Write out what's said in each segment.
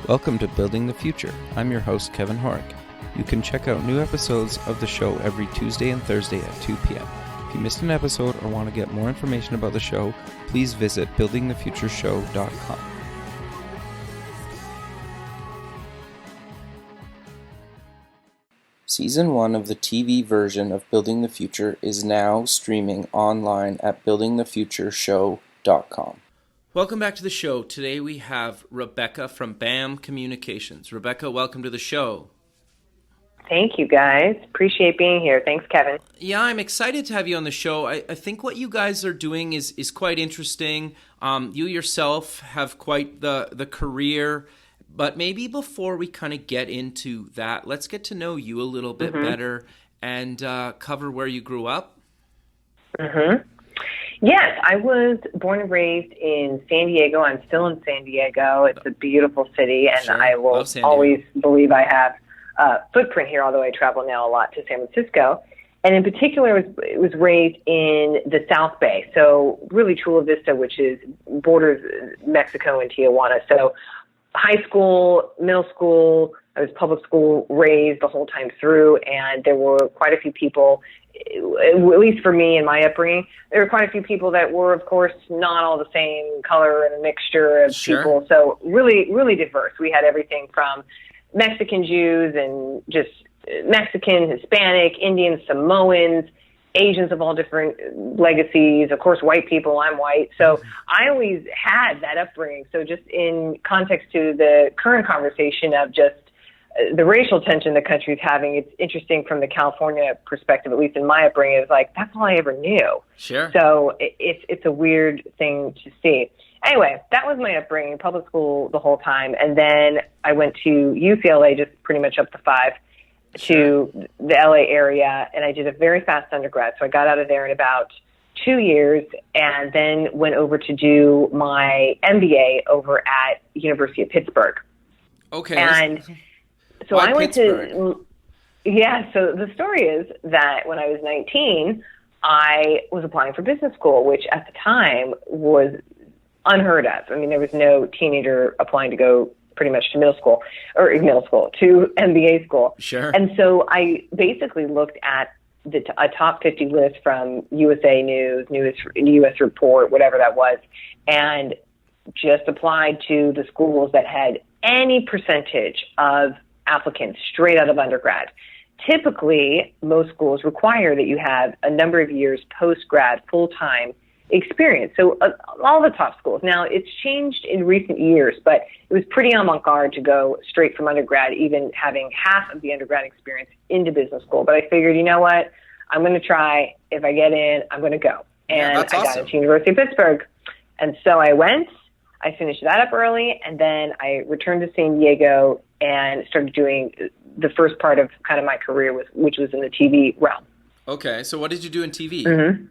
Welcome to Building the Future. I'm your host, Kevin Horick. You can check out new episodes of the show every Tuesday and Thursday at 2 p.m. If you missed an episode or want to get more information about the show, please visit buildingthefutureshow.com. Season 1 of the TV version of Building the Future is now streaming online at buildingthefutureshow.com. Welcome back to the show. Today we have Rebecca from BAM Communications. Rebecca, welcome to the show. Thank you, guys. Appreciate being here. Thanks, Kevin. Yeah, I'm excited to have you on the show. I think what you guys are doing is quite interesting. You yourself have quite the career. But maybe before we kind of get into that, let's get to know you a little bit better and cover where you grew up. Yes, I was born and raised in San Diego. I'm still in San Diego. It's a beautiful city, and Sure. I will always believe I have a footprint here, although I travel now a lot to San Francisco. And in particular, it was raised in the South Bay, so really Chula Vista, which is borders Mexico and Tijuana. So high school, middle school, I was public school raised the whole time through, and there were quite a few people, at least for me and my upbringing, there were quite a few people that were, of course, not all the same color and a mixture of people. So really, really diverse. We had everything from Mexican Jews and just Mexican, Hispanic, Indian, Samoans, Asians of all different legacies, of course, white people, I'm white. So I always had that upbringing. So just in context to the current conversation of just the racial tension the country's having, it's interesting from the California perspective, at least in my upbringing, it's like, that's all I ever knew. Sure. So it's a weird thing to see. Anyway, that was my upbringing, public school the whole time. And then I went to UCLA, just pretty much up to 5. To the LA area, and I did a very fast undergrad. So I got out of there in about 2 years and then went over to do my MBA over at University of Pittsburgh. Okay. And so Why I went Pittsburgh? so the story is that when I was 19, I was applying for business school, which at the time was unheard of. I mean, there was no teenager applying to go pretty much to middle school to MBA school. Sure. And so I basically looked at a top 50 list from USA News, US Report, whatever that was, and just applied to the schools that had any percentage of applicants straight out of undergrad. Typically, most schools require that you have a number of years post-grad, full-time experience. So all the top schools. Now, it's changed in recent years, but it was pretty avant-garde to go straight from undergrad, even having half of the undergrad experience into business school. But I figured, you know what? I'm going to try. If I get in, I'm going to go. And that's I got awesome. into University of Pittsburgh. And so I went. I finished that up early, and then I returned to San Diego and started doing the first part of kind of my career, which was in the TV realm. Okay, so what did you do in TV?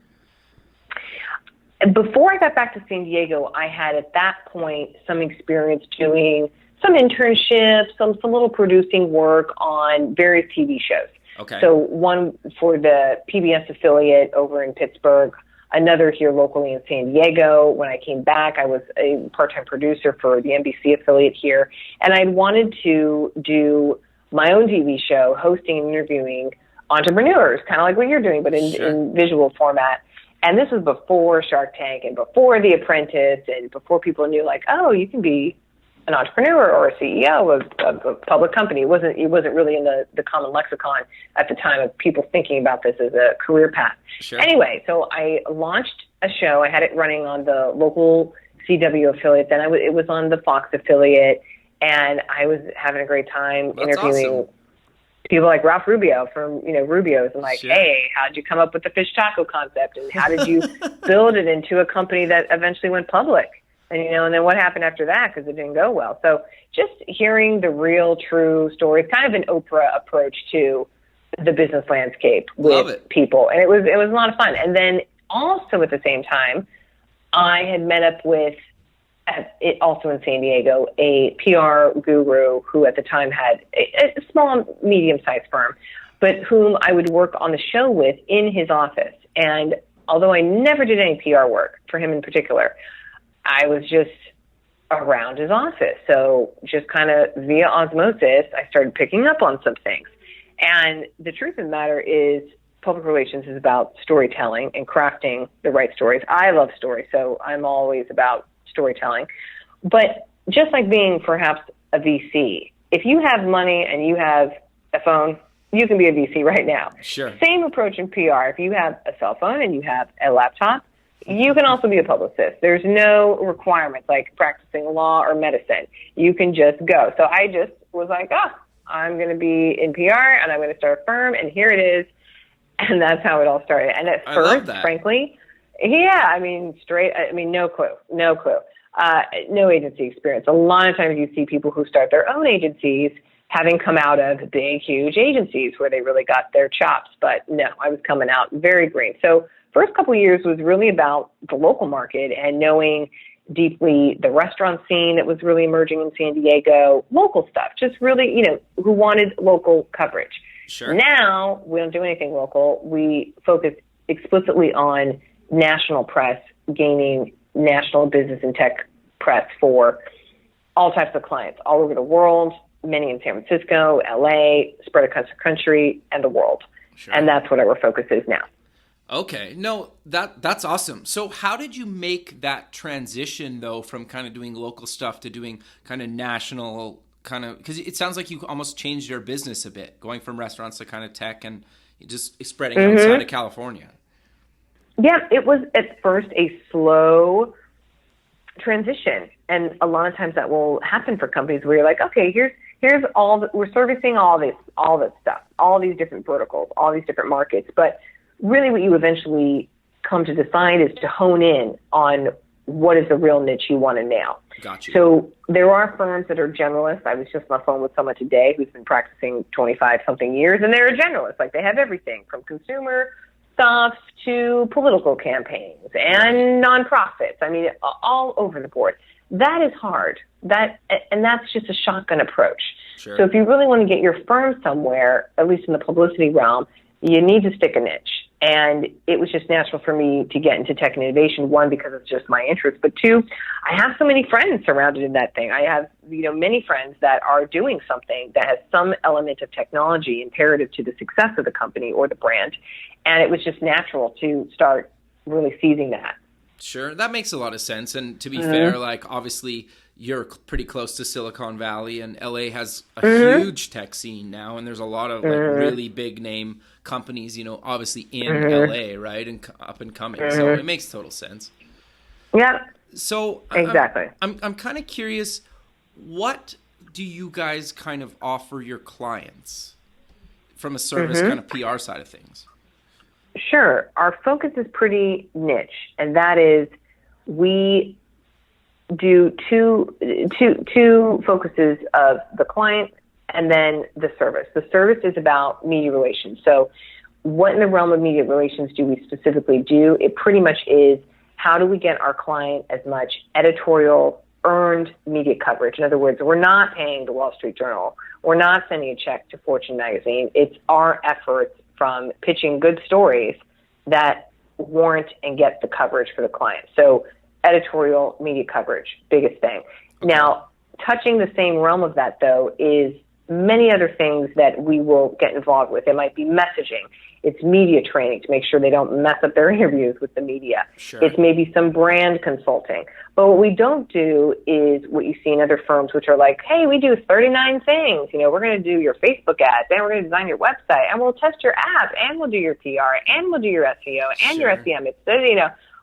Before I got back to San Diego, I had at that point some experience doing some internships, some little producing work on various TV shows. Okay. So one for the PBS affiliate over in Pittsburgh, another here locally in San Diego. When I came back, I was a part-time producer for the NBC affiliate here. And I wanted to do my own TV show, hosting and interviewing entrepreneurs, kind of like what you're doing, but in visual format. And this was before Shark Tank and before The Apprentice and before people knew, like, oh, you can be an entrepreneur or a CEO of a public company. It wasn't really in the common lexicon at the time of people thinking about this as a career path. Sure. Anyway, so I launched a show. I had it running on the local CW affiliate. Then it was on the Fox affiliate, and I was having a great time interviewing awesome. people like Ralph Rubio from, Rubio's, and like, Sure. hey, how'd you come up with the fish taco concept? And how did you build it into a company that eventually went public? And, and then what happened after that? Because it didn't go well. So just hearing the real, true stories, kind of an Oprah approach to the business landscape with people. And it was a lot of fun. And then also at the same time, I had met up with, also in San Diego, a PR guru who at the time had a small, medium-sized firm, but whom I would work on the show with in his office. And although I never did any PR work for him in particular, I was just around his office. So just kind of via osmosis, I started picking up on some things. And the truth of the matter is public relations is about storytelling and crafting the right stories. I love stories, so I'm always about storytelling. But just like being perhaps a VC, if you have money and you have a phone, you can be a VC right now. Sure. Same approach in PR. If you have a cell phone and you have a laptop, you can also be a publicist. There's no requirements like practicing law or medicine. You can just go. So I just was like, I'm going to be in PR and I'm going to start a firm, and here it is. And that's how it all started. And at first, frankly, no clue. No agency experience. A lot of times you see people who start their own agencies having come out of big, huge agencies where they really got their chops. But no, I was coming out very green. So first couple of years was really about the local market and knowing deeply the restaurant scene that was really emerging in San Diego, local stuff, just really, who wanted local coverage. Sure. Now we don't do anything local. We focus explicitly on national press, gaining national business and tech press for all types of clients all over the world, many in San Francisco, LA, spread across the country and the world. Sure. And that's what our focus is now. Okay. No, that's awesome. So how did you make that transition though from kind of doing local stuff to doing kind of national because it sounds like you almost changed your business a bit, going from restaurants to kind of tech and just spreading outside of California. Yeah, it was at first a slow transition. And a lot of times that will happen for companies where you're like, okay, here's we're servicing all this stuff, all these different verticals, all these different markets. But really what you eventually come to decide is to hone in on what is the real niche you want to nail. Gotcha. So there are firms that are generalists. I was just on the phone with someone today who's been practicing 25-something years, and they're a generalist. Like, they have everything from consumer stuff to political campaigns and nonprofits. I mean, all over the board. That is hard. And that's just a shotgun approach. Sure. So if you really want to get your firm somewhere, at least in the publicity realm, you need to stick a niche. And it was just natural for me to get into tech and innovation, one, because it's just my interest, but two, I have so many friends surrounded in that thing. I have, many friends that are doing something that has some element of technology imperative to the success of the company or the brand. And it was just natural to start really seizing that. Sure. That makes a lot of sense. And to be fair, like, obviously you're pretty close to Silicon Valley, and LA has a huge tech scene now. And there's a lot of like really big name companies, obviously in LA, right? And up and coming. So it makes total sense. Yeah. So exactly. I'm kind of curious, what do you guys kind of offer your clients from a service kind of PR side of things? Sure. Our focus is pretty niche, and that is we do two focuses of the client and then the service. The service is about media relations. So what in the realm of media relations do we specifically do? It pretty much is, how do we get our client as much editorial earned media coverage? In other words, we're not paying the Wall Street Journal. We're not sending a check to Fortune magazine. It's our efforts from pitching good stories that warrant and get the coverage for the client. So editorial media coverage, biggest thing. Okay. Now, touching the same realm of that, though, is many other things that we will get involved with. It might be messaging. It's media training to make sure they don't mess up their interviews with the media. Sure. It's maybe some brand consulting. But what we don't do is what you see in other firms, which are like, hey, we do 39 things. We're going to do your Facebook ads, and we're going to design your website, and we'll test your app, and we'll do your PR, and we'll do your SEO, and your SEM. It's,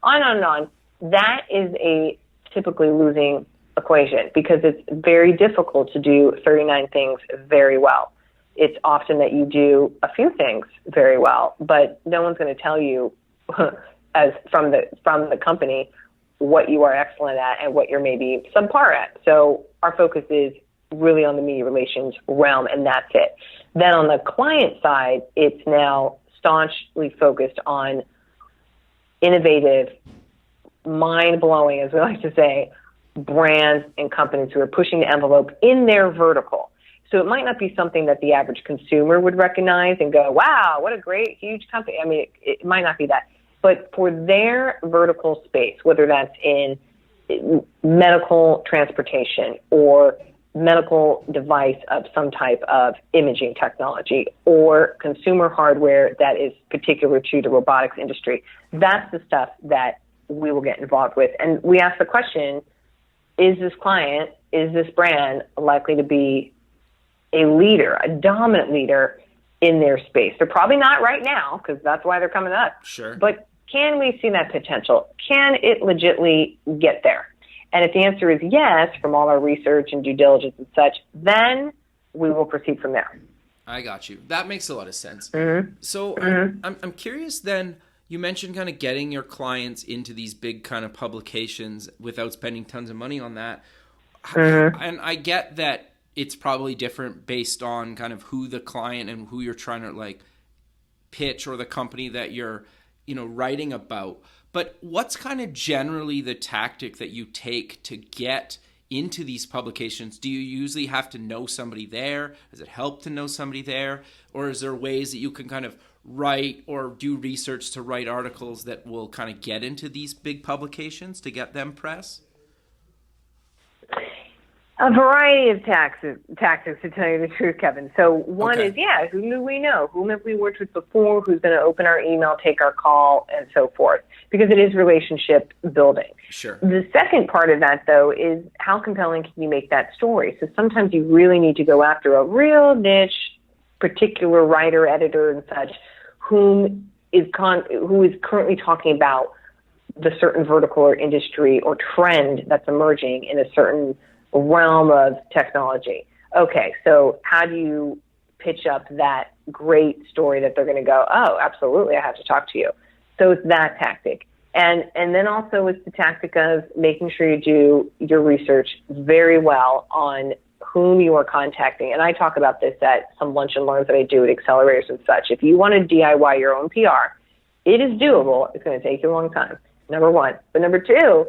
on and on. That is a typically losing equation because it's very difficult to do 39 things very well. It's often that you do a few things very well, but no one's going to tell you as from the company what you are excellent at and what you're maybe subpar at. So our focus is really on the media relations realm, and that's it. Then on the client side, it's now staunchly focused on innovative, mind-blowing, as we like to say, brands and companies who are pushing the envelope in their vertical. So it might not be something that the average consumer would recognize and go, wow, what a great, huge company. I mean, it might not be that. But for their vertical space, whether that's in medical transportation or medical device of some type of imaging technology or consumer hardware that is particular to the robotics industry. That's the stuff that we will get involved with. And we ask the question, is this client, is this brand likely to be a leader, a dominant leader in their space? They're probably not right now, because that's why they're coming up. Sure. But can we see that potential? Can it legitimately get there? And if the answer is yes, from all our research and due diligence and such, then we will proceed from there. I got you. That makes a lot of sense. Mm-hmm. So I'm curious then, you mentioned kind of getting your clients into these big kind of publications without spending tons of money on that. Mm-hmm. And I get that it's probably different based on kind of who the client and who you're trying to like pitch, or the company that you're, writing about. But what's kind of generally the tactic that you take to get into these publications? Do you usually have to know somebody there? Does it help to know somebody there? Or is there ways that you can kind of write or do research to write articles that will kind of get into these big publications to get them press? A variety of tactics, to tell you the truth, Kevin. So one is, who do we know? Whom have we worked with before? Who's going to open our email, take our call, and so forth? Because it is relationship building. Sure. The second part of that, though, is how compelling can you make that story? So sometimes you really need to go after a real niche, particular writer, editor, and such, who is currently talking about the certain vertical or industry or trend that's emerging in a certain realm of technology. Okay, so how do you pitch up that great story that they're going to go, oh, absolutely, I have to talk to you. So it's that tactic. And then also it's the tactic of making sure you do your research very well on whom you are contacting. And I talk about this at some lunch and learns that I do at accelerators and such. If you want to DIY your own PR, it is doable. It's going to take you a long time, number one. But number two,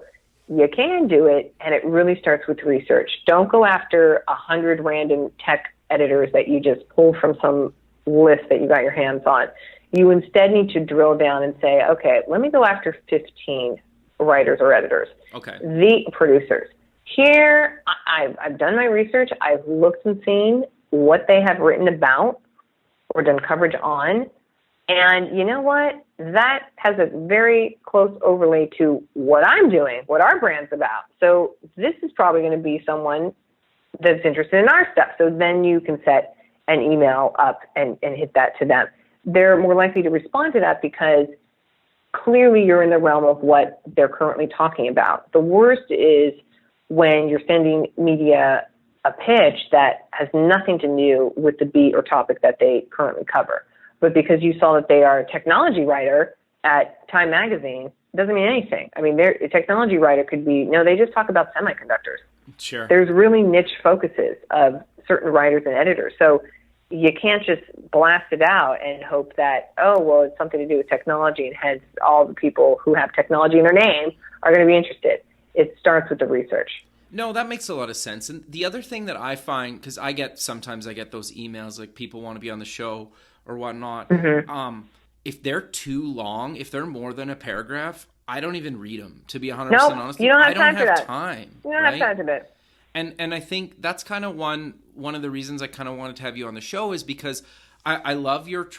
you can do it, and it really starts with research. Don't go after 100 random tech editors that you just pull from some list that you got your hands on. You instead need to drill down and say, okay, let me go after 15 writers or editors, the producers. Here, I've done my research. I've looked and seen what they have written about or done coverage on. And you know what? That has a very close overlay to what I'm doing, what our brand's about. So this is probably going to be someone that's interested in our stuff. So then you can set an email up and hit that to them. They're more likely to respond to that because clearly you're in the realm of what they're currently talking about. The worst is when you're sending media a pitch that has nothing to do with the beat or topic that they currently cover. But because you saw that they are a technology writer at Time Magazine, doesn't mean anything. I mean, a technology writer could be, no, they just talk about semiconductors. Sure. There's really niche focuses of certain writers and editors. So you can't just blast it out and hope that, oh, well, it's something to do with technology, and hence all the people who have technology in their name are going to be interested. It starts with the research. No, that makes a lot of sense. And the other thing that I find, because sometimes I get those emails, like people want to be on the show or whatnot. Mm-hmm. If they're too long, if they're more than a paragraph, I don't even read them, to be 100% honest. You don't have time for that. You don't have time for that. And I think that's kind of one of the reasons I kind of wanted to have you on the show is because I love your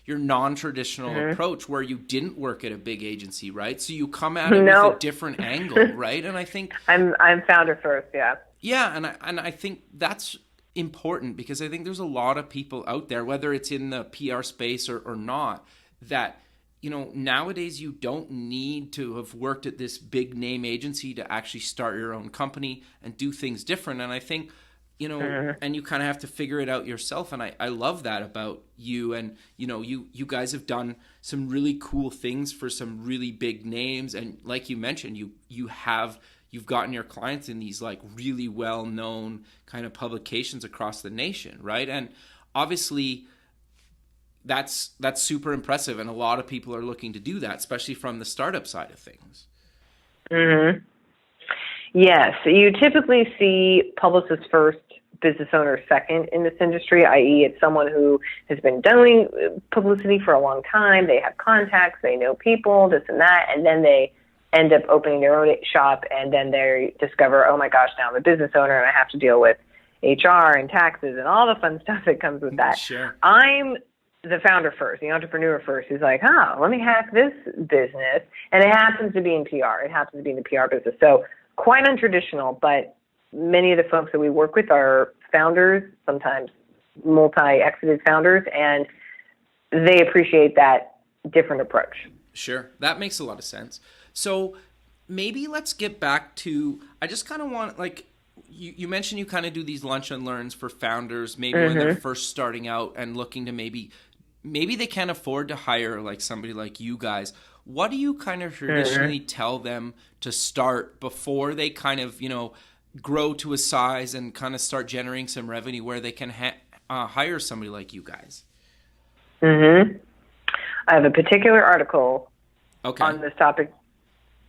your non-traditional approach where you didn't work at a big agency, right? So you come at it with a different angle, right? And I think I'm founder first, yeah. Yeah, and I think that's important because I think there's a lot of people out there, whether it's in the PR space or not, that nowadays you don't need to have worked at this big name agency to actually start your own company and do things different. And I think and you kind of have to figure it out yourself. And I love that about you. And, you guys have done some really cool things for some really big names. And like you mentioned, you've gotten your clients in these like really well-known kind of publications across the nation, right? And obviously that's super impressive. And a lot of people are looking to do that, especially from the startup side of things. Mm-hmm. Yes, you typically see publicists first, business owners second in this industry, i.e. it's someone who has been doing publicity for a long time. They have contacts, they know people, this and that, and then they end up opening their own shop, and then they discover, oh my gosh, now I'm a business owner and I have to deal with HR and taxes and all the fun stuff that comes with that. Sure. I'm the founder first, the entrepreneur first, who's like, let me hack this business. And it happens to be in PR. It happens to be in the PR business. So quite untraditional, but many of the folks that we work with are founders, sometimes multi-exited founders, and they appreciate that different approach. Sure. That makes a lot of sense. So maybe let's get back to, I just kind of want, like, you mentioned you kind of do these lunch and learns for founders, maybe when they're first starting out and looking to maybe they can't afford to hire like somebody like you guys. What do you kind of traditionally tell them to start before they kind of, grow to a size and kind of start generating some revenue where they can hire somebody like you guys? I have a particular article on this topic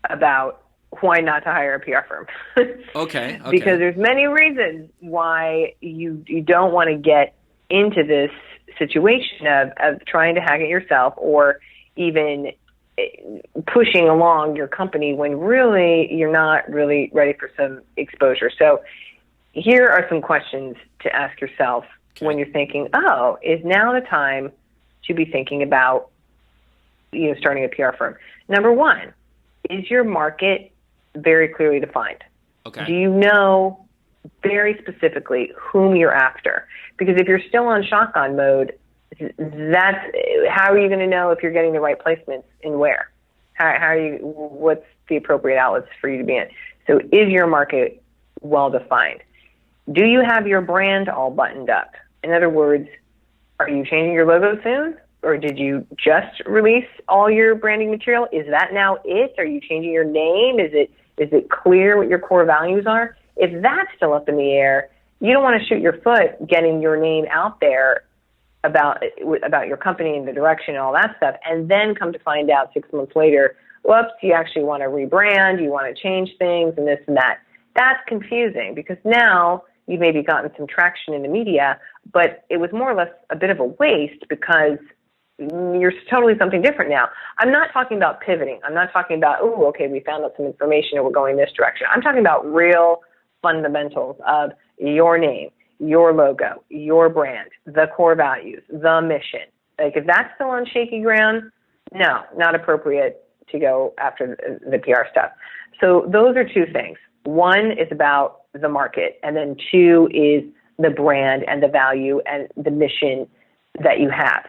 about why not to hire a PR firm. Okay. Because there's many reasons why you don't want to get into this situation of trying to hack it yourself, or even pushing along your company when really you're not really ready for some exposure. So here are some questions to ask yourself when you're thinking, is now the time to be thinking about starting a PR firm? Number one, is your market very clearly defined? Okay. Do you know very specifically whom you're after? Because if you're still on shotgun mode, how are you going to know if you're getting the right placements and where? What's the appropriate outlets for you to be in? So is your market well defined? Do you have your brand all buttoned up? In other words, are you changing your logo soon? Or did you just release all your branding material? Is that now it? Are you changing your name? Is it clear what your core values are? If that's still up in the air, you don't want to shoot your foot getting your name out there about your company and the direction and all that stuff, and then come to find out 6 months later, whoops, you actually want to rebrand, you want to change things and this and that. That's confusing because now you've maybe gotten some traction in the media, but it was more or less a bit of a waste because you're totally something different now. I'm not talking about pivoting. I'm not talking about, we found out some information and we're going this direction. I'm talking about real fundamentals of your name, your logo, your brand, the core values, the mission. Like if that's still on shaky ground, no, not appropriate to go after the PR stuff. So those are two things. One is about the market, and then two is the brand and the value and the mission that you have.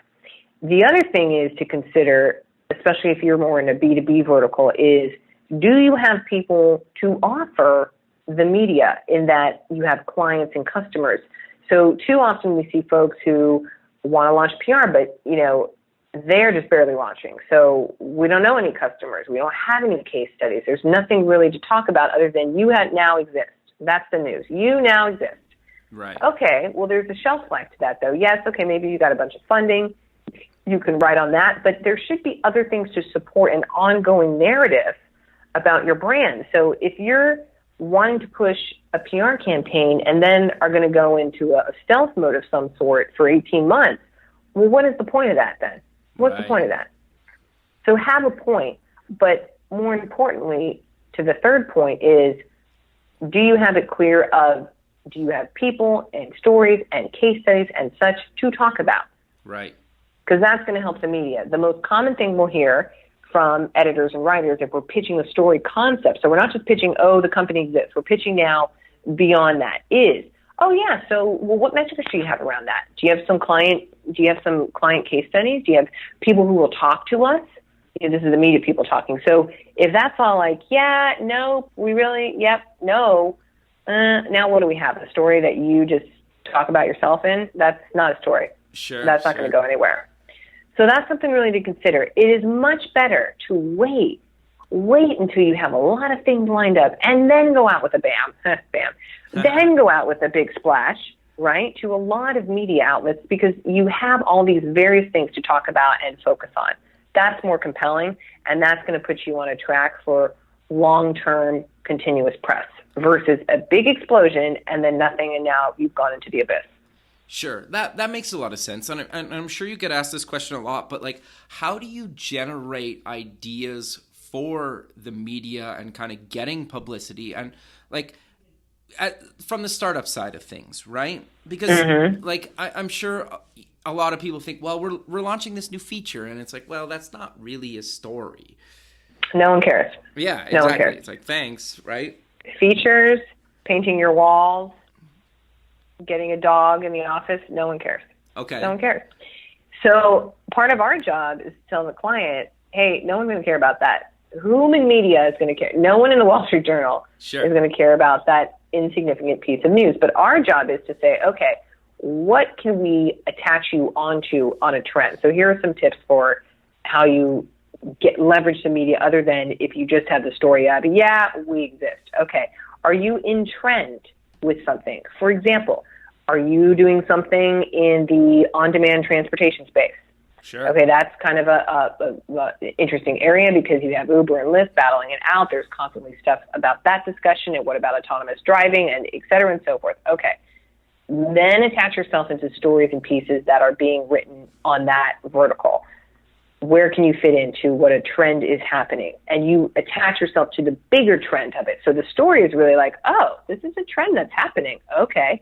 The other thing is to consider, especially if you're more in a B2B vertical, is do you have people to offer the media in that you have clients and customers? So too often we see folks who want to launch PR, but they're just barely launching. So we don't know any customers. We don't have any case studies. There's nothing really to talk about other than you now exist. That's the news. You now exist. Right. Okay, well, there's a shelf life to that, though. Yes, okay, maybe you got a bunch of funding. You can write on that, but there should be other things to support an ongoing narrative about your brand. So if you're wanting to push a PR campaign and then are going to go into a stealth mode of some sort for 18 months, well, what is the point of that then? What's the point of that? So have a point, but more importantly, to the third point is, do you have it clear of, do you have people and stories and case studies and such to talk about? Right. Because that's going to help the media. The most common thing we'll hear from editors and writers if we're pitching a story concept, so we're not just pitching, the company exists, we're pitching now beyond that, is, what metrics do you have around that? Do you have some client case studies? Do you have people who will talk to us? This is the media people talking. So if that's all like, no, we really, no, now what do we have? A story that you just talk about yourself in? That's not a story. Sure. That's not going to go anywhere. So that's something really to consider. It is much better to wait until you have a lot of things lined up and then go out with a bam, then go out with a big splash, right, to a lot of media outlets because you have all these various things to talk about and focus on. That's more compelling, and that's going to put you on a track for long-term continuous press versus a big explosion and then nothing, and now you've gone into the abyss. Sure. That makes a lot of sense. And I'm sure you get asked this question a lot, but how do you generate ideas for the media and kind of getting publicity and like from the startup side of things, right? Because like I'm sure a lot of people think, well, we're launching this new feature, and it's like, well, that's not really a story. No one cares. Yeah, exactly. No one cares. It's like, thanks, right? Features, painting your walls, getting a dog in the office, no one cares. Okay. No one cares. So part of our job is to tell the client, hey, no one's going to care about that. Whom in media is going to care? No one in the Wall Street Journal is going to care about that insignificant piece of news. But our job is to say, okay, what can we attach you onto on a trend? So here are some tips for how you leverage the media other than if you just have the story of, yeah, we exist. Okay. Are you in trend with something? For example, are you doing something in the on-demand transportation space? Sure. Okay, that's kind of a interesting area because you have Uber and Lyft battling it out. There's constantly stuff about that discussion and what about autonomous driving and et cetera and so forth. Okay. Then attach yourself into stories and pieces that are being written on that vertical. Where can you fit into what a trend is happening? And you attach yourself to the bigger trend of it. So the story is really like, oh, this is a trend that's happening. Okay.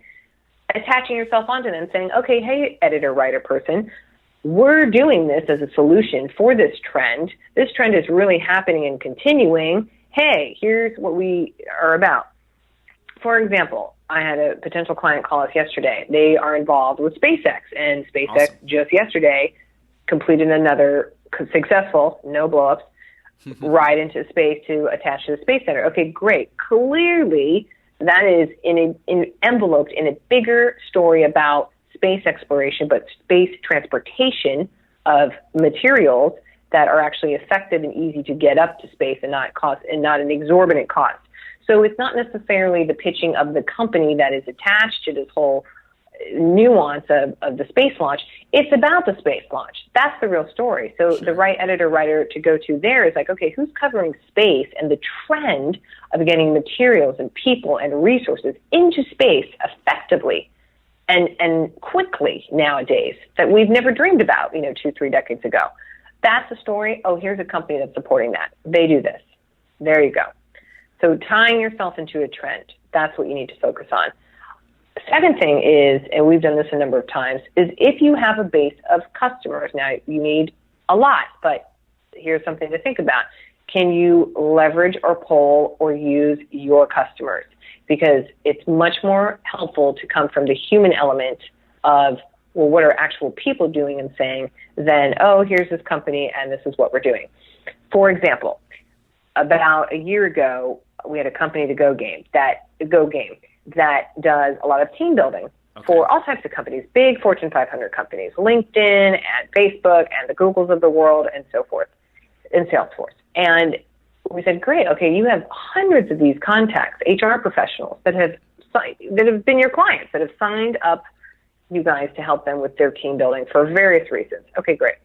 Attaching yourself onto them, saying, okay, hey, editor, writer person, we're doing this as a solution for this trend. This trend is really happening and continuing. Hey, here's what we are about. For example, I had a potential client call us yesterday. They are involved with SpaceX, and SpaceX just yesterday completed another successful, no blowups, ride into space to attach to the Space Center. Okay, great. Clearly, that is enveloped in a bigger story about space exploration, but space transportation of materials that are actually effective and easy to get up to space and not an exorbitant cost. So it's not necessarily the pitching of the company that is attached to this whole nuance of the space launch. It's about the space launch. That's the real story. So the right editor writer to go to there is like, okay, who's covering space and the trend of getting materials and people and resources into space effectively and quickly nowadays that we've never dreamed about, 2-3 decades ago. That's the story. Oh, here's a company that's supporting that. They do this. There you go. So tying yourself into a trend, that's what you need to focus on. Second thing is, and we've done this a number of times, is if you have a base of customers, now you need a lot, but here's something to think about. Can you leverage or pull or use your customers? Because it's much more helpful to come from the human element of, well, what are actual people doing and saying than, oh, here's this company and this is what we're doing. For example, about a year ago, we had a company, Go Game, that does a lot of team building for all types of companies, big Fortune 500 companies, LinkedIn and Facebook and the Googles of the world and so forth, and Salesforce. And we said, great, okay, you have hundreds of these contacts, HR professionals that have been your clients, that have signed up you guys to help them with their team building for various reasons. Okay, great.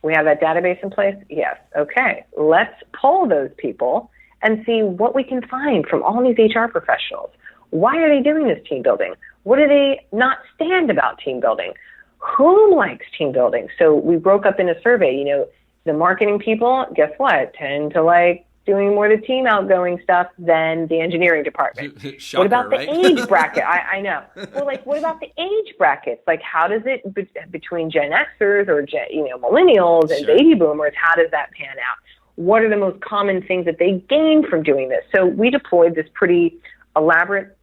We have that database in place? Yes. Okay, let's poll those people and see what we can find from all these HR professionals. Why are they doing this team building? What do they not stand about team building? Who likes team building? So we broke up in a survey, the marketing people, guess what, tend to like doing more of the team outgoing stuff than the engineering department. Shocker, what about the right? age bracket? I know. Well, what about the age brackets? Like, how does it, between Gen Xers or millennials and baby boomers, how does that pan out? What are the most common things that they gain from doing this? So we deployed this pretty elaborate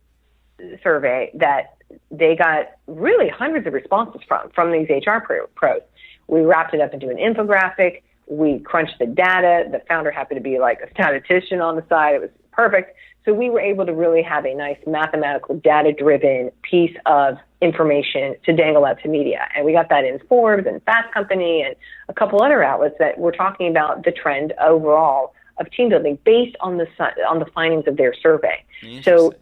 survey that they got really hundreds of responses from these HR pros. We wrapped it up into an infographic. We crunched the data. The founder happened to be like a statistician on the side. It was perfect. So we were able to really have a nice mathematical, data-driven piece of information to dangle out to media. And we got that in Forbes and Fast Company and a couple other outlets that were talking about the trend overall of team building based on the findings of their survey. So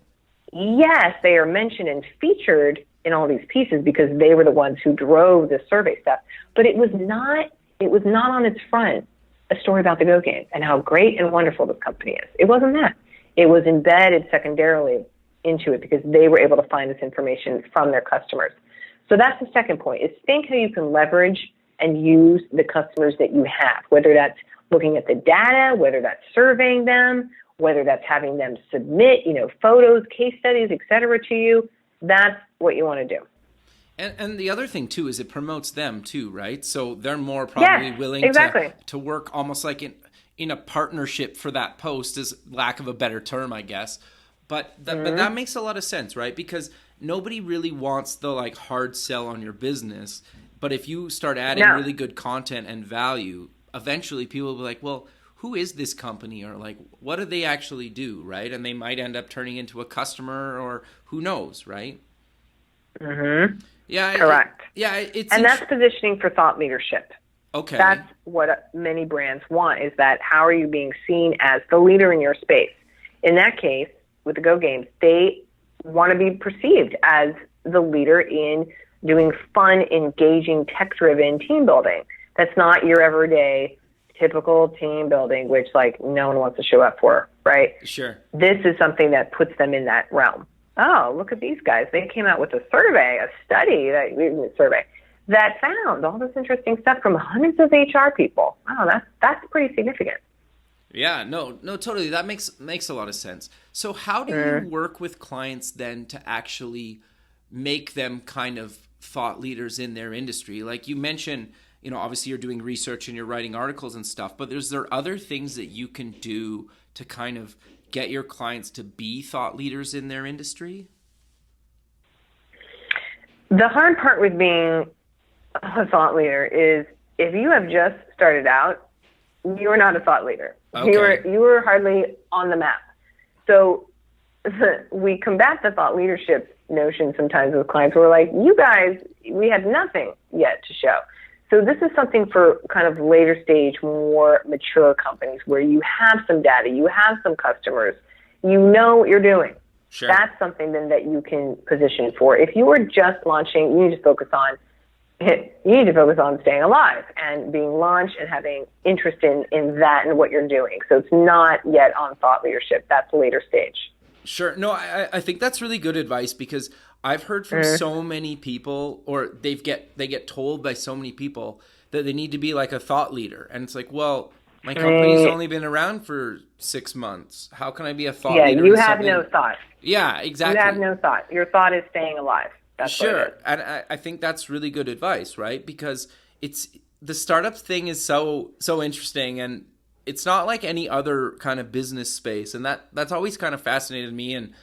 yes, they are mentioned and featured in all these pieces because they were the ones who drove the survey stuff. But it was not on its front a story about the Go Game and how great and wonderful this company is. It wasn't that. It was embedded secondarily into it because they were able to find this information from their customers. So that's the second point, is think how you can leverage and use the customers that you have, whether that's looking at the data, whether that's surveying them, whether that's having them submit, photos, case studies, et cetera, to you. That's what you want to do. And the other thing, too, is it promotes them, too, right? So they're more probably willing to work almost like in a partnership for that post, is lack of a better term, I guess. But that makes a lot of sense, right? Because nobody really wants the hard sell on your business. But if you start adding really good content and value, eventually people will be like, well, who is this company? Or what do they actually do, right? And they might end up turning into a customer, or who knows, right? Mm-hmm. Yeah. Correct. And that's positioning for thought leadership. Okay. That's what many brands want, is that how are you being seen as the leader in your space? In that case, with the Go Games, they want to be perceived as the leader in doing fun, engaging, tech-driven team building. That's not your everyday typical team building, which no one wants to show up for, right? Sure. This is something that puts them in that realm. Oh, look at these guys. They came out with a study that found all this interesting stuff from hundreds of HR people. Wow, that's pretty significant. Yeah, no, totally. That makes a lot of sense. So how do you work with clients then to actually make them kind of thought leaders in their industry? Like you mentioned, obviously you're doing research and you're writing articles and stuff, but is there other things that you can do to kind of get your clients to be thought leaders in their industry? The hard part with being a thought leader is if you have just started out, you are not a thought leader. Okay. You were hardly on the map. So we combat the thought leadership notion sometimes with clients. We're like, you guys, we have nothing yet to show. So this is something for kind of later stage, more mature companies where you have some data, you have some customers, you know what you're doing. Sure. That's something then that you can position for. If you are just launching, you need to focus on staying alive and being launched and having interest in that and what you're doing. So it's not yet on thought leadership. That's later stage. Sure. No, I think that's really good advice, because I've heard from so many people, or they get told by so many people that they need to be like a thought leader. And it's like, well, my company's only been around for 6 months. How can I be a thought leader? Yeah, you have no thought. Yeah, exactly. You have no thought. Your thought is staying alive. That's sure. And I think that's really good advice, right? Because the startup thing is so interesting, and it's not like any other kind of business space. And that's always kind of fascinated me. And,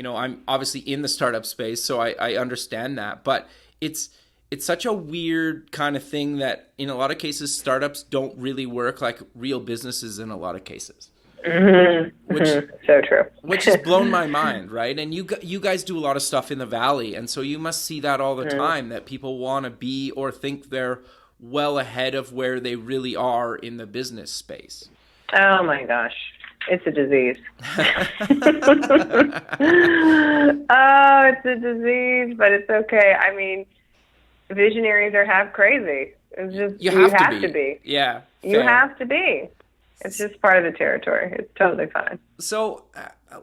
I'm obviously in the startup space, so I understand that. But it's such a weird kind of thing that in a lot of cases, startups don't really work like real businesses in a lot of cases. Mm-hmm. So true. Which has blown my mind, right? And you guys do a lot of stuff in the Valley, and so you must see that all the time, that people want to be or think they're well ahead of where they really are in the business space. Oh my gosh. It's a disease. It's a disease, but it's okay. I mean, visionaries are half crazy. It's just you have to be. Yeah. You have to be. It's just part of the territory. It's totally fine. So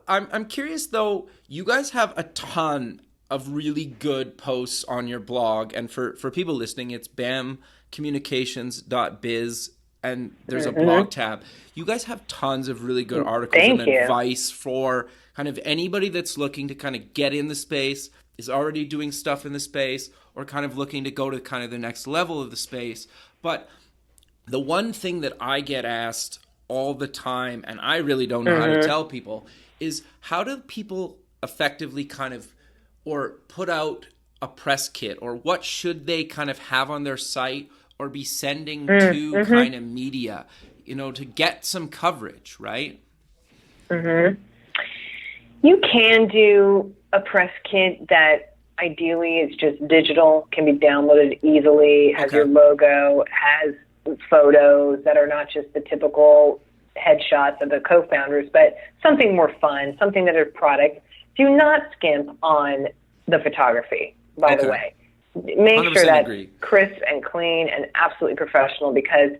I'm curious, though, you guys have a ton of really good posts on your blog. And for people listening, it's bamcommunications.biz, and there's a blog tab. You guys have tons of really good articles and advice for kind of anybody that's looking to kind of get in the space, is already doing stuff in the space, or kind of looking to go to kind of the next level of the space. But the one thing that I get asked all the time, and I really don't know how to tell people, is how do people effectively kind of, or put out a press kit, or what should they kind of have on their site or be sending to kind of media, to get some coverage, right? You can do a press kit that ideally is just digital, can be downloaded easily, has your logo, has photos that are not just the typical headshots of the co-founders, but something more fun, something that is product. Do not skimp on the photography, by the way. Make sure that's crisp and clean and absolutely professional, because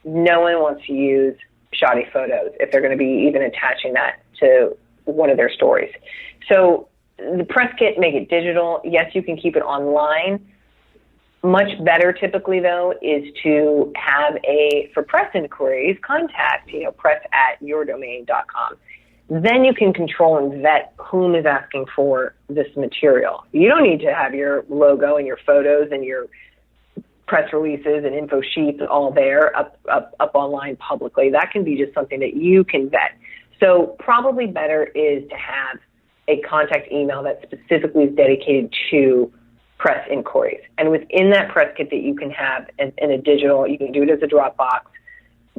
no one wants to use shoddy photos if they're going to be even attaching that to one of their stories. So the press kit, make it digital. Yes, you can keep it online. Much better typically, though, is to have for press inquiries, contact, press@yourdomain.com. Then you can control and vet whom is asking for this material. You don't need to have your logo and your photos and your press releases and info sheets all there up online publicly. That can be just something that you can vet. So probably better is to have a contact email that specifically is dedicated to press inquiries. And within that press kit that you can have in a digital, you can do it as a Dropbox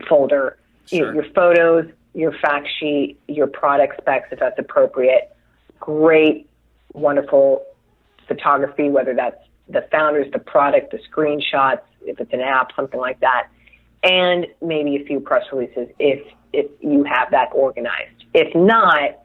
folder, Sure. your photos, your fact sheet, your product specs, if that's appropriate, great, wonderful photography, whether that's the founders, the product, the screenshots, if it's an app, something like that, and maybe a few press releases if you have that organized. If not,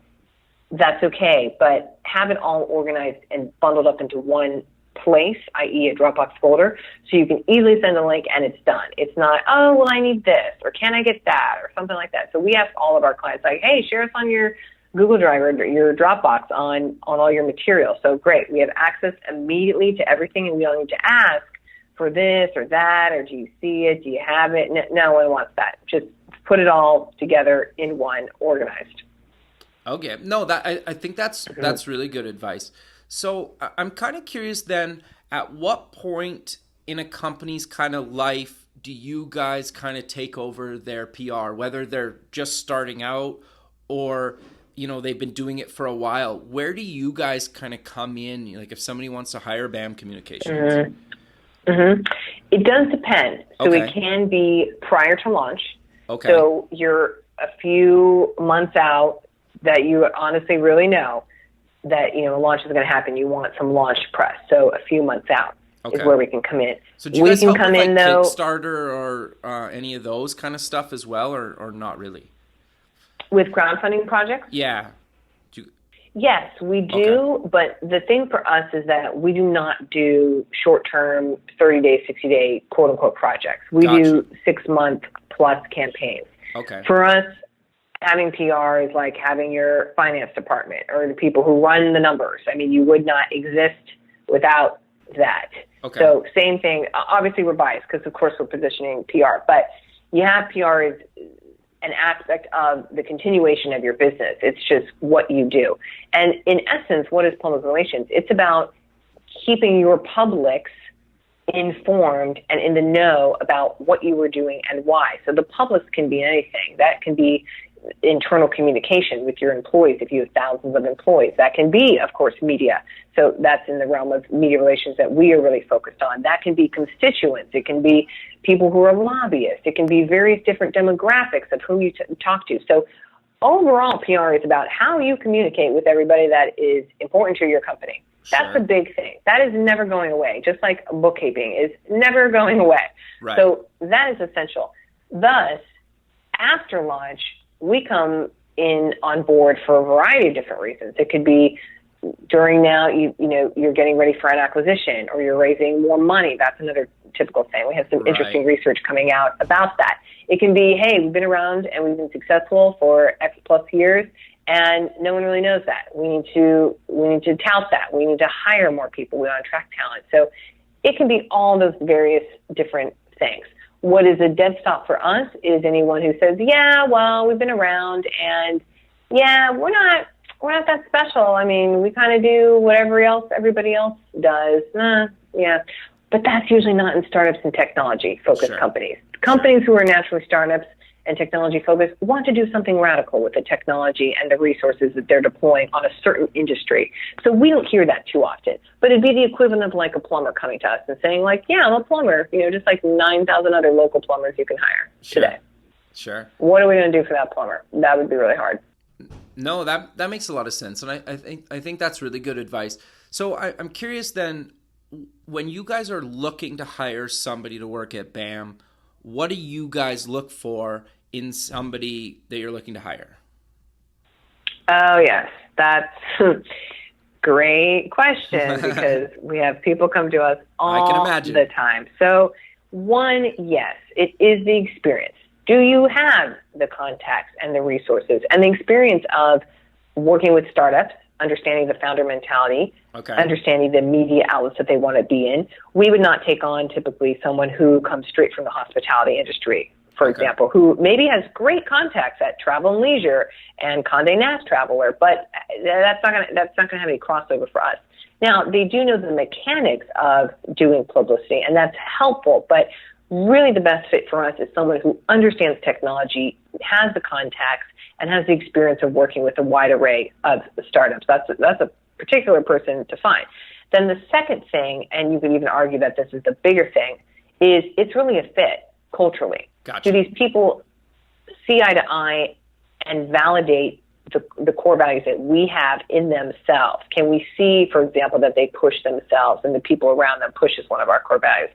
that's okay, but have it all organized and bundled up into one place, i.e. a Dropbox folder, so you can easily send a link and it's done. It's not, oh, well, I need this, or can I get that, or something like that. So we ask all of our clients, like, hey, share us on your Google Drive or your Dropbox on all your material. So great, we have access immediately to everything, and we don't need to ask for this or that, or do you see it, do you have it? No one wants that. Just put it all together in one, organized. Okay. No, I think that's really good advice. So I'm kind of curious then, at what point in a company's kind of life do you guys kind of take over their PR, whether they're just starting out or, they've been doing it for a while? Where do you guys kind of come in? Like if somebody wants to hire BAM Communications? It does depend. So Okay. it can be prior to launch. Okay. So you're a few months out that you honestly really know that, launch is going to happen. You want some launch press. So a few months out is where we can come in. So do you guys can help come with in, like though, Kickstarter or any of those kind of stuff as well, or not really? with crowdfunding projects? Yeah. Yes, we do. But the thing for us is that we do not do short-term, 30-day, 60-day, quote-unquote projects. We do 6-month plus campaigns. Okay. For us, having PR is like having your finance department or the people who run the numbers. I mean, you would not exist without that. Okay. So same thing. Obviously, we're biased because, of course, we're positioning PR. But you have PR as an aspect of the continuation of your business. It's just what you do. And in essence, what is public relations? It's about keeping your publics informed and in the know about what you were doing and why. So the publics can be anything. That can be internal communication with your employees if you have thousands of employees. That can be, of course, media. So that's in the realm of media relations that we are really focused on. That can be constituents. It can be people who are lobbyists. It can be various different demographics of who you talk to. So overall, PR is about how you communicate with everybody that is important to your company. That's Sure. a big thing. That is never going away, just like bookkeeping is never going away. Right. So that is essential. Thus, after launch, we come in on board for a variety of different reasons. It could be during now, you're getting ready for an acquisition or you're raising more money. That's another typical thing. We have some interesting research coming out about that. It can be, hey, we've been around and we've been successful for X plus years, and no one really knows that. We need to tout that. We need to hire more people. We want to attract talent. So it can be all those various different things. What is a dead stop for us is anyone who says, yeah, well, we've been around and yeah, we're not that special. I mean, we kind of do whatever everybody else does. Yeah. But that's usually not in startups and technology-focused companies. Companies who are naturally startups and technology-focused want to do something radical with the technology and the resources that they're deploying on a certain industry. So we don't hear that too often. But it'd be the equivalent of like a plumber coming to us and saying like, yeah, I'm a plumber, just like 9,000 other local plumbers you can hire today. Sure. What are we going to do for that plumber? That would be really hard. No, that makes a lot of sense. And I think that's really good advice. So I'm curious then, when you guys are looking to hire somebody to work at BAM, what do you guys look for in somebody that you're looking to hire? Oh, yes. That's great question because we have people come to us all the time. So one, yes, it is the experience. Do you have the contacts and the resources and the experience of working with startups, understanding the founder mentality, Okay. understanding the media outlets that they want to be in. We would not take on typically someone who comes straight from the hospitality industry, for example, who maybe has great contacts at Travel and Leisure and Condé Nast Traveler, but that's not going to have any crossover for us. Now, they do know the mechanics of doing publicity, and that's helpful, but really the best fit for us is someone who understands technology, has the contacts, and has the experience of working with a wide array of startups. That's a particular person to find. Then the second thing, and you could even argue that this is the bigger thing, is it's really a fit culturally. Gotcha. Do these people see eye to eye and validate the core values that we have in themselves? Can we see, for example, that they push themselves and the people around them push is one of our core values?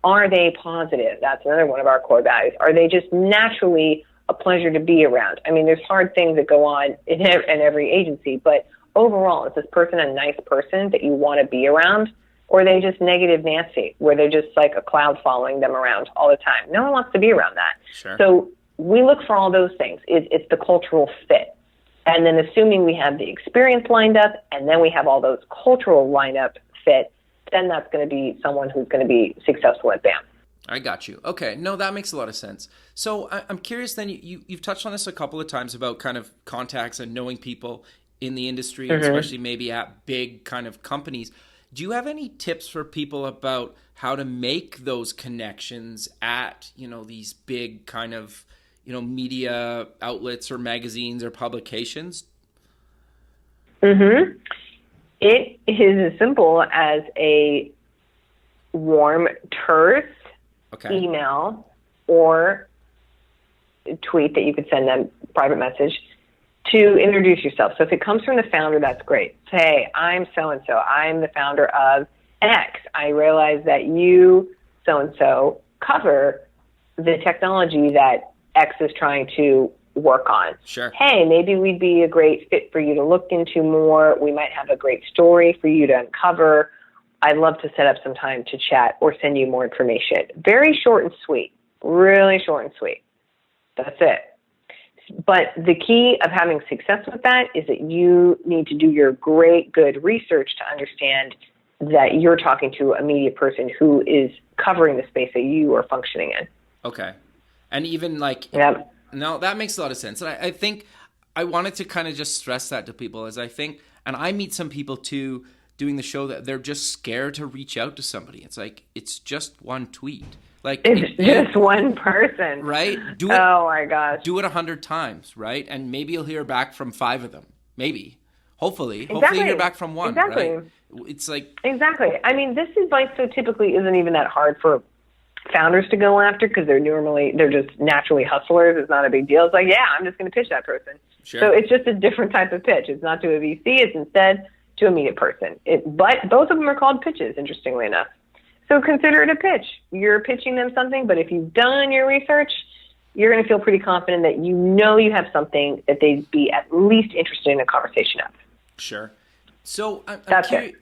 Are they positive? That's another one of our core values. Are they just naturally a pleasure to be around? I mean, there's hard things that go on in every agency, but overall, is this person a nice person that you want to be around? Or are they just negative Nancy, where they're just like a cloud following them around all the time? No one wants to be around that. Sure. So we look for all those things. It's the cultural fit. And then assuming we have the experience lined up and then we have all those cultural lineup fit, then that's going to be someone who's going to be successful at BAM. I got you. Okay. No, that makes a lot of sense. So I'm curious then, you've touched on this a couple of times about kind of contacts and knowing people in the industry, especially maybe at big kind of companies. Do you have any tips for people about how to make those connections at, these big kind of, media outlets or magazines or publications? It is as simple as a warm, terse email or tweet that you could send them, private message, to introduce yourself. So if it comes from the founder, that's great. Say, hey, I'm so-and-so. I'm the founder of X. I realize that you, so-and-so, cover the technology that X is trying to work on. Sure. Hey, maybe we'd be a great fit for you to look into more. We might have a great story for you to uncover. I'd love to set up some time to chat or send you more information. Very short and sweet. Really short and sweet. That's it. But the key of having success with that is that you need to do your great, good research to understand that you're talking to a media person who is covering the space that you are functioning in. Okay. And even no, that makes a lot of sense. And I think I wanted to kind of just stress that to people as I think, and I meet some people too doing the show that they're just scared to reach out to somebody. It's like, it's just one tweet. Like it's just one person, right? Do it, oh my gosh! Do it 100 times, right? And maybe you'll hear back from 5 of them. Maybe, hopefully you hear back from 1. Exactly. Right? It's like exactly. I mean, this advice so typically isn't even that hard for founders to go after because they're just naturally hustlers. It's not a big deal. It's like, yeah, I'm just going to pitch that person. Sure. So it's just a different type of pitch. It's not to a VC. It's instead to a media person. But both of them are called pitches, interestingly enough. So consider it a pitch. You're pitching them something, but if you've done your research, you're going to feel pretty confident that you have something that they'd be at least interested in a conversation of. Sure. So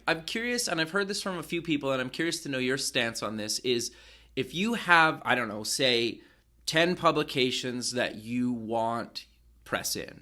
I'm curious, and I've heard this from a few people, and I'm curious to know your stance on this, is if you have, I don't know, say 10 publications that you want press in,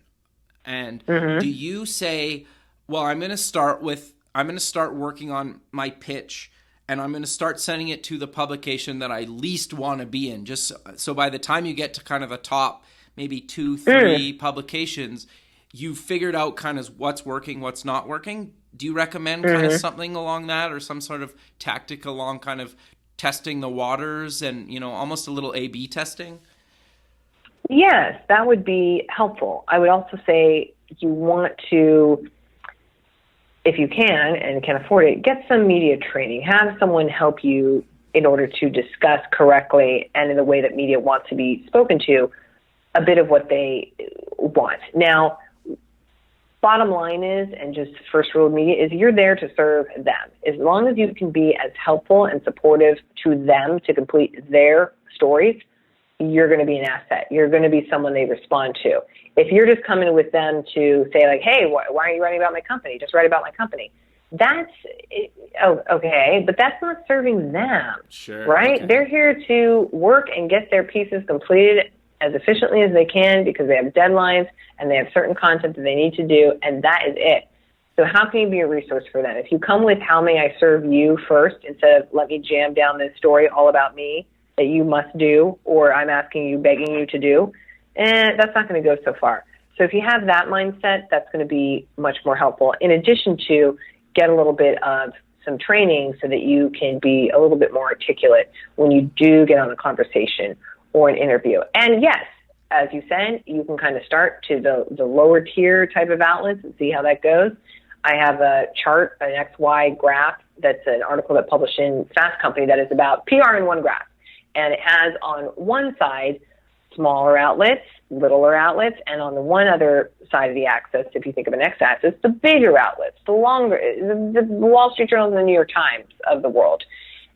and do you say, well, I'm going to start working on my pitch, and I'm going to start sending it to the publication that I least want to be in, just so by the time you get to kind of the top, maybe 2, 3 publications, you've figured out kind of what's working, what's not working. Do you recommend kind of something along that, or some sort of tactic along kind of testing the waters and, almost a little A/B testing? Yes, that would be helpful. I would also say you want to, if you can and can afford it, get some media training. Have someone help you in order to discuss correctly and in the way that media wants to be spoken to a bit of what they want. Now, bottom line is, and just first rule of media, is you're there to serve them. As long as you can be as helpful and supportive to them to complete their stories, you're going to be an asset. You're going to be someone they respond to. If you're just coming with them to say like, hey, why aren't you writing about my company? Just write about my company. That's okay, but that's not serving them, sure, right? Okay. They're here to work and get their pieces completed as efficiently as they can because they have deadlines and they have certain content that they need to do, and that is it. So how can you be a resource for them? If you come with how may I serve you first instead of let me jam down this story all about me that you must do or I'm asking you, begging you to do, that's not going to go so far. So if you have that mindset, that's going to be much more helpful. In addition to get a little bit of some training so that you can be a little bit more articulate when you do get on a conversation or an interview. And yes, as you said, you can kind of start to the lower tier type of outlets and see how that goes. I have a chart, an XY graph, that's an article that published in Fast Company that is about PR in one graph. And it has on one side smaller outlets, littler outlets, and on the one other side of the axis, if you think of an x-axis, the bigger outlets, the longer, the Wall Street Journal and the New York Times of the world.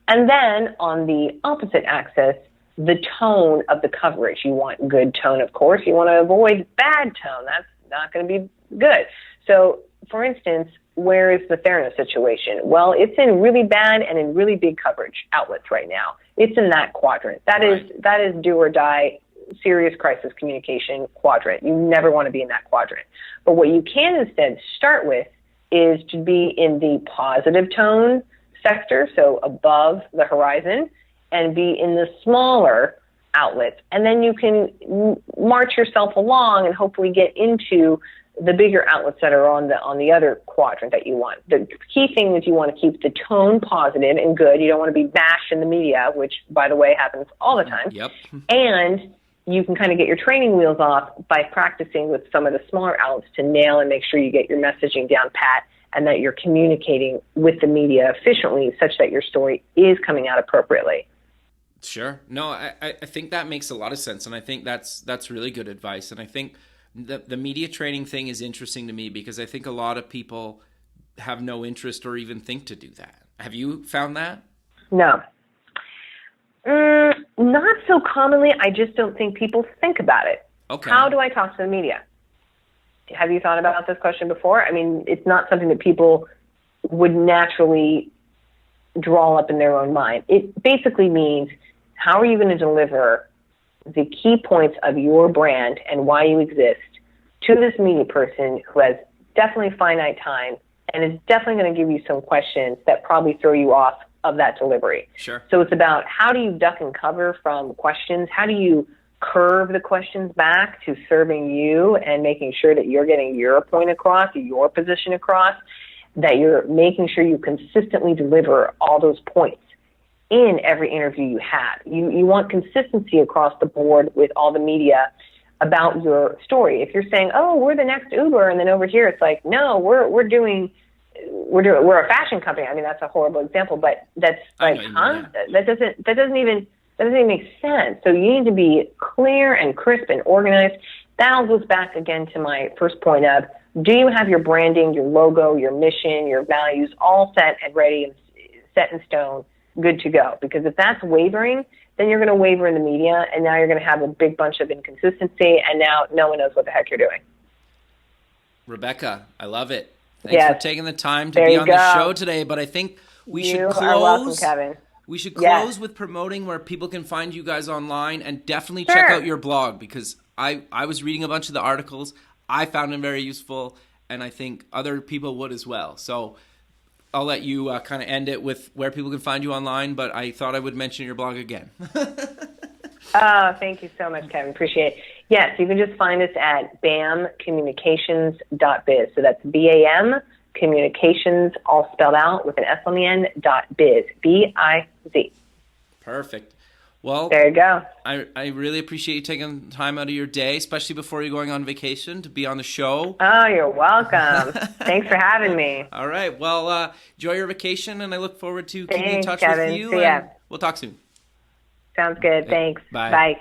And then on the opposite axis, the tone of the coverage. You want good tone, of course. You want to avoid bad tone. That's not going to be good. So, for instance, where is the Theranos situation? Well, it's in really bad and in really big coverage outlets right now. It's in that quadrant. That is do or die, serious crisis communication quadrant. You never want to be in that quadrant. But what you can instead start with is to be in the positive tone sector, so above the horizon, and be in the smaller outlets. And then you can march yourself along and hopefully get into the bigger outlets that are on the other quadrant that you want. The key thing is you want to keep the tone positive and good. You don't want to be bashed in the media, which, by the way, happens all the time. Yep. And you can kind of get your training wheels off by practicing with some of the smaller outlets to nail and make sure you get your messaging down pat and that you're communicating with the media efficiently such that your story is coming out appropriately. Sure. No, I think that makes a lot of sense, and I think that's really good advice. And I think the media training thing is interesting to me because I think a lot of people have no interest or even think to do that. Have you found that? No. Not so commonly. I just don't think people think about it. Okay. How do I talk to the media? Have you thought about this question before? I mean, it's not something that people would naturally draw up in their own mind. It basically means, how are you going to deliver the key points of your brand and why you exist to this media person who has definitely finite time and is definitely going to give you some questions that probably throw you off of that delivery. Sure. So it's about how do you duck and cover from questions? How do you curve the questions back to serving you and making sure that you're getting your point across, your position across, that you're making sure you consistently deliver all those points in every interview you have. You want consistency across the board with all the media about your story. If you're saying, "Oh, we're the next Uber," and then over here it's like, "No, we're a fashion company." I mean, that's a horrible example, but that's like, huh? That doesn't even make sense. So you need to be clear and crisp and organized. That all goes back again to my first point of, do you have your branding, your logo, your mission, your values all set and ready and set in stone, good to go? Because if that's wavering, then you're going to waver in the media, and now you're going to have a big bunch of inconsistency, and now no one knows what the heck you're doing. Rebecca, I love it. Thanks for taking the time to there be on the show today, but I think we should close. Are welcome, Kevin. We should close with promoting where people can find you guys online, and definitely check out your blog, because I was reading a bunch of the articles. I found them very useful, and I think other people would as well. So I'll let you kind of end it with where people can find you online, but I thought I would mention your blog again. Oh, thank you so much, Kevin. Appreciate it. Yes, you can just find us at bamcommunications.biz. So that's BAM, communications, all spelled out with an S on the end, .biz, B-I-Z. Perfect. Well, there you go. I really appreciate you taking time out of your day, especially before you're going on vacation, to be on the show. Oh, you're welcome. Thanks for having me. All right. Well, enjoy your vacation, and I look forward to keeping in touch Kevin. with you. See ya. And we'll talk soon. Sounds good. Thanks. Bye. Bye.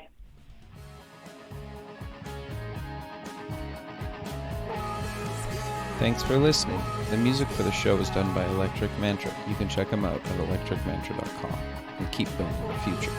Thanks for listening. The music for the show is done by Electric Mantra. You can check them out at electricmantra.com and keep building the future.